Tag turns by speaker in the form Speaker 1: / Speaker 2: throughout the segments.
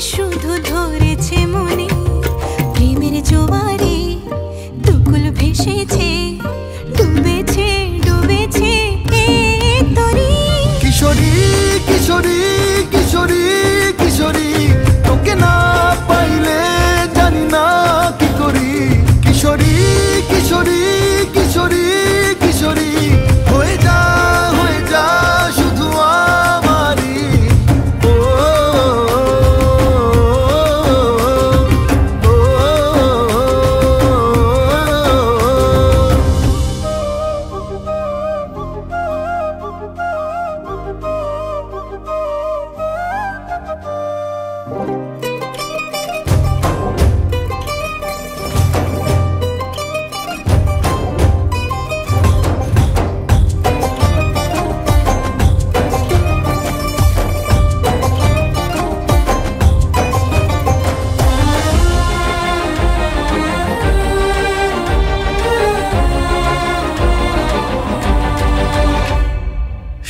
Speaker 1: শুধু ধরেছে মনে প্রেমের জোয়ারে দুকুল ভেসেছে ডুবেছে ডুবেছে তরি
Speaker 2: কিশোরী কিশোরী কিশোরী কিশোরী তোকে না পাইলে জানি না কি করি কিশোরী কিশোরী কিশোরী কিশোরী হয়ে যা শুধু আমারি ও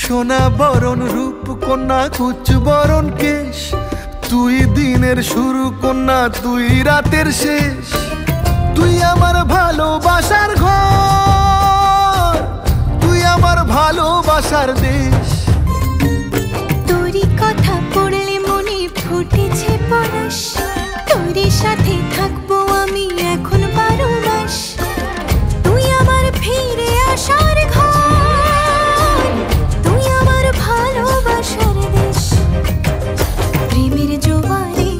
Speaker 2: সোনা বরণ রূপ কন্যা কুচ বরণ কেশ তুই দিনের শুরু কন্যা তুই রাতের শেষ তুই আমার ভালোবাসার ঘর তুই আমার ভালোবাসার দেশ
Speaker 1: তোরই কথা পড়লে মনে ফুটেছে পরশ তোরই সাথে থাকবো আমি এখন 12 মাস তুই আমার ফিরে আসার ঘর তুই আমার ভালোবাসার দেশ প্রেমের জোয়ারে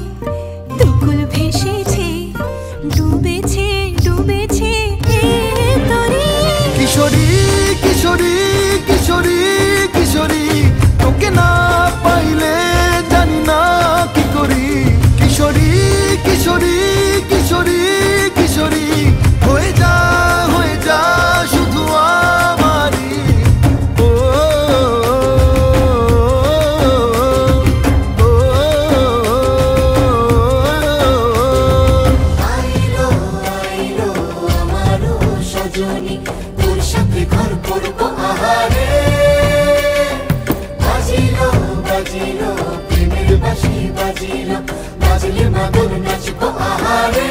Speaker 1: দুকুল ভেসেছে ডুবেছে ডুবেছে তরি
Speaker 2: কিশোরী কিশোরী কিশোরী কিশোরী তোকে না পাইলে জানি না কি করি কিশোরী কিশোরী কিশোরী কিশোরী হয়ে যা শুধু আমারি ও
Speaker 3: আইলো আইলো আমারো সজনী তোর সাথে ঘর করবো আহারে বাজিলো বাজিলো প্রেমের বাঁশি বাজিলো বাজলে মাদল নাচবো আহারে